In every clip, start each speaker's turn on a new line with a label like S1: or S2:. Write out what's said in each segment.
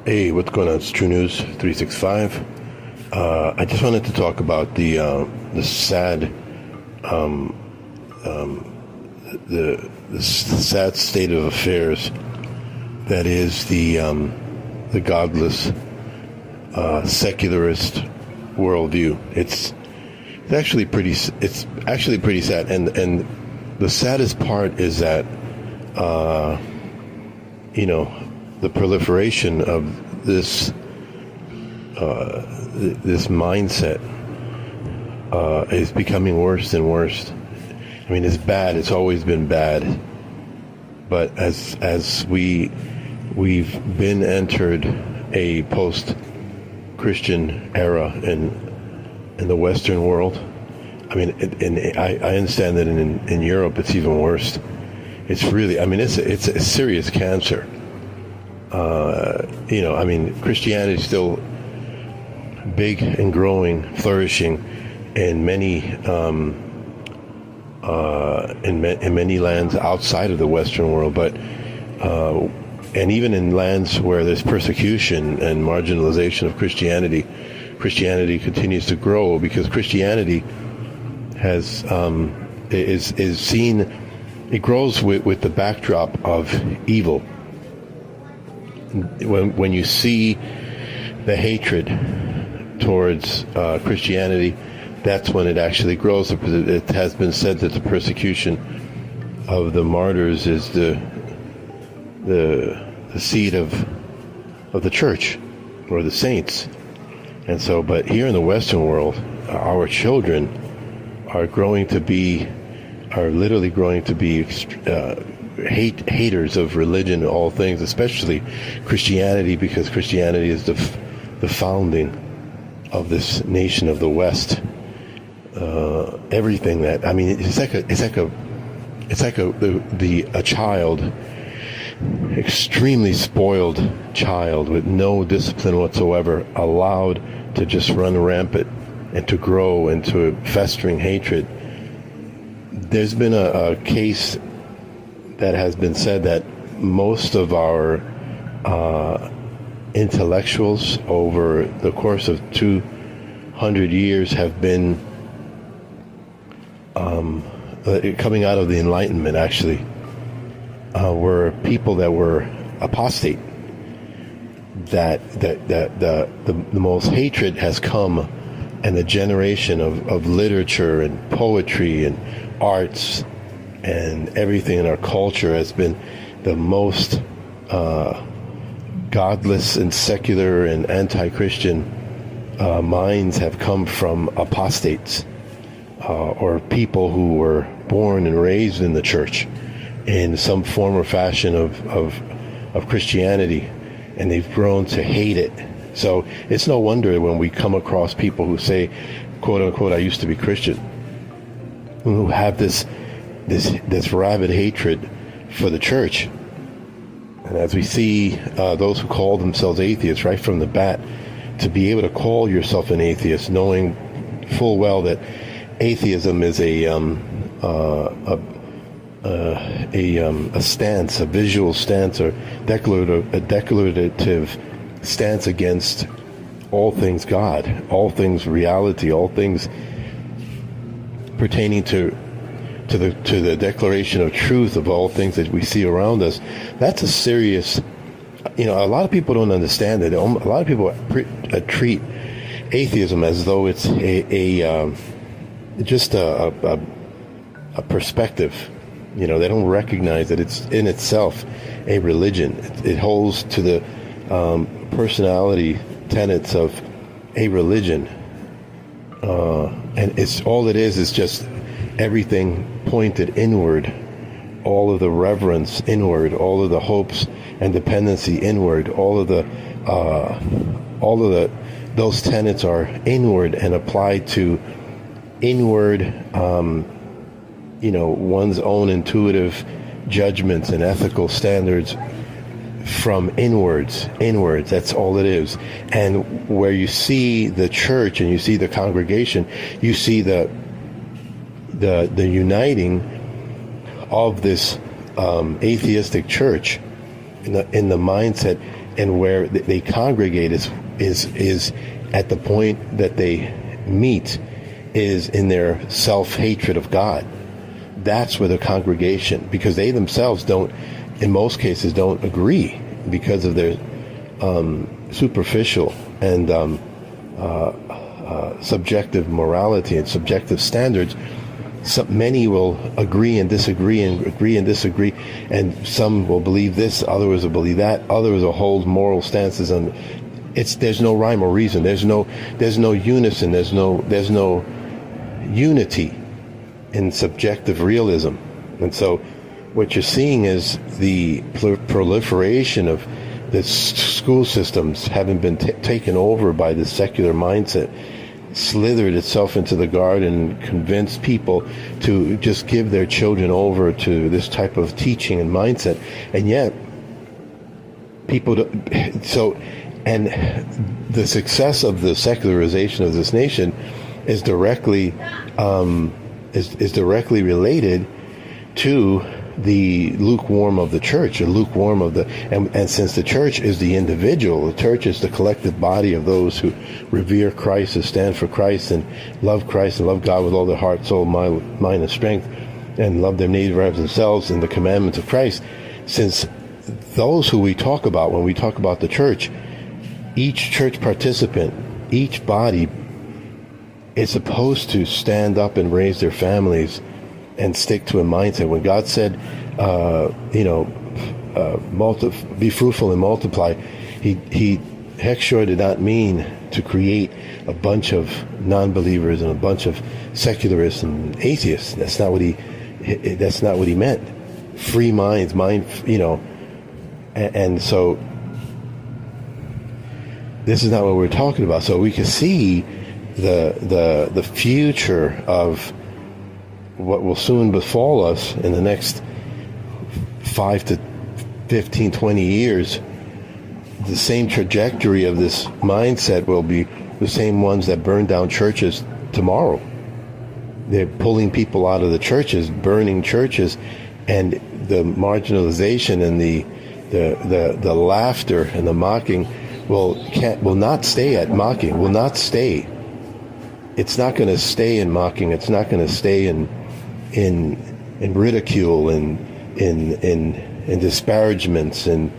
S1: Hey, what's going on? It's True News 365. I just wanted to talk about the sad the sad state of affairs that is the godless secularist worldview. It's actually pretty sad, and the saddest part is that the proliferation of this mindset is becoming worse and worse. I mean, it's bad. It's always been bad, but as we've been entered a post-Christian era in the Western world. I mean, I understand that in Europe it's even worse. It's really, I mean, it's a serious cancer. Christianity is still big and growing, flourishing in many many lands outside of the Western world, but and even in lands where there's persecution and marginalization of Christianity continues to grow because Christianity has is seen. It grows with the backdrop of evil. When you see the hatred towards Christianity, that's when it actually grows. It has been said that the persecution of the martyrs is the seed of the church or the saints. And so, but here in the Western world, our children are literally growing to be haters of religion, all things, especially Christianity, because Christianity is the founding of this nation of the West. Everything that, I mean, it's like a child, extremely spoiled child with no discipline whatsoever, allowed to just run rampant and to grow into festering hatred. There's been a case that has been said that most of our intellectuals over the course of 200 years have been coming out of the Enlightenment, actually, were people that were apostate. That the most hatred has come, and the generation of literature and poetry and arts and everything in our culture has been the most godless and secular and anti-Christian minds have come from apostates, or people who were born and raised in the church in some form or fashion of Christianity, and they've grown to hate it. So it's no wonder when we come across people who say, quote unquote, I used to be Christian, who have this rabid hatred for the church. And as we see those who call themselves atheists right from the bat, to be able to call yourself an atheist, knowing full well that atheism is a stance, a visual stance, or a declarative stance against all things God, all things reality, all things pertaining to the declaration of truth of all things that we see around us. That's a serious, a lot of people don't understand it. A lot of people treat atheism as though it's just a perspective. They don't recognize that it's in itself a religion. It holds to the personality tenets of a religion, and it's all it is just everything pointed inward, all of the reverence inward, all of the hopes and dependency inward, all of those tenets are inward and applied to inward, one's own intuitive judgments and ethical standards from inwards. That's all it is. And where you see the church and you see the congregation, you see the uniting of this atheistic church in the mindset and where they congregate is at the point that they meet is in their self-hatred of God. That's where the congregation, because they themselves don't, in most cases, don't agree because of their superficial and subjective morality and subjective standards. So many will agree and disagree and agree and disagree, and some will believe this, others will believe that, others will hold moral stances, and there's no rhyme or reason. There's no unison. There's no unity in subjective realism. And so what you're seeing is the proliferation of the school systems having been taken over by the secular mindset, slithered itself into the garden, and convinced people to just give their children over to this type of teaching and mindset. And yet people don't, so, and the success of the secularization of this nation is directly is directly related to the lukewarm of the church, the lukewarm of the, and since the church is the individual, the church is the collective body of those who revere Christ and stand for Christ and love God with all their heart, soul, mind, and strength, and love their neighbor as themselves in the commandments of Christ. Since those who we talk about when we talk about the church, each church participant, each body is supposed to stand up and raise their families and stick to a mindset. When God said, be fruitful and multiply, he heck sure did not mean to create a bunch of non-believers and a bunch of secularists and atheists. That's not what he meant. Free minds, and so this is not what we're talking about. So we can see the future of what will soon befall us in the next 5 to 15, 20 years. The same trajectory of this mindset will be the same ones that burn down churches tomorrow. They're pulling people out of the churches, burning churches, and the marginalization and the laughter and the mocking will not stay at mocking, will not stay. It's not going to stay in mocking. It's not going to stay in ridicule and in disparagements, and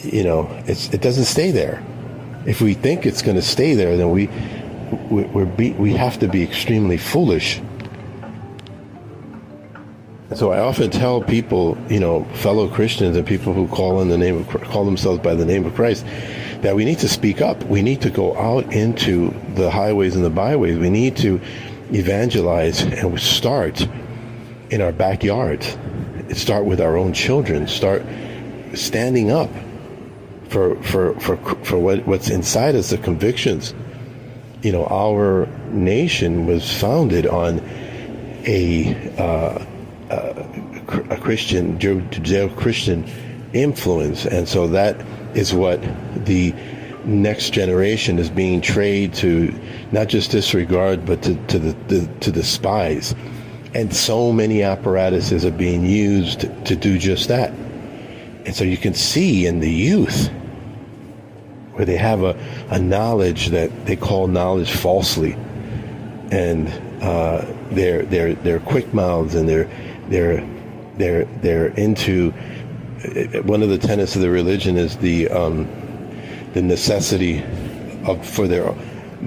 S1: it doesn't stay there. If we think it's going to stay there, then we have to be extremely foolish. And so I often tell people, fellow Christians and people who call themselves by the name of Christ, that we need to speak up. We need to go out into the highways and the byways. We need to evangelize and start in our backyard. Start with our own children. Start standing up for what's inside us, the convictions. Our nation was founded on a Christian, Judeo-Christian influence, and so that is what the next generation is being trained to not just disregard, but to despise. And so many apparatuses are being used to do just that. And so you can see in the youth where they have a knowledge that they call knowledge falsely, and they're quick mouths, and they're into, one of the tenets of the religion is the necessity for their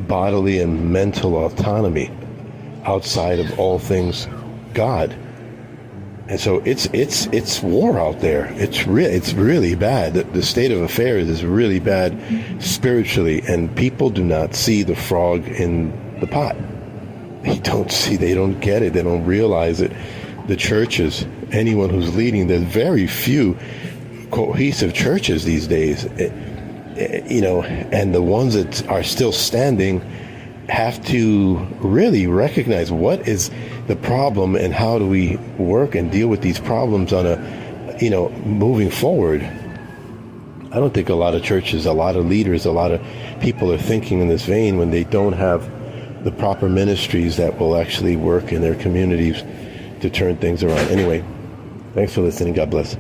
S1: bodily and mental autonomy outside of all things God. And so it's war out there. It's really bad. The state of affairs is really bad spiritually, and people do not see the frog in the pot. They don't get it. They don't realize it. The churches, anyone who's leading, there's very few cohesive churches these days, and the ones that are still standing have to really recognize what is the problem and how do we work and deal with these problems on moving forward. I don't think a lot of churches, a lot of leaders, a lot of people are thinking in this vein when they don't have the proper ministries that will actually work in their communities to turn things around. Anyway, thanks for listening. God bless.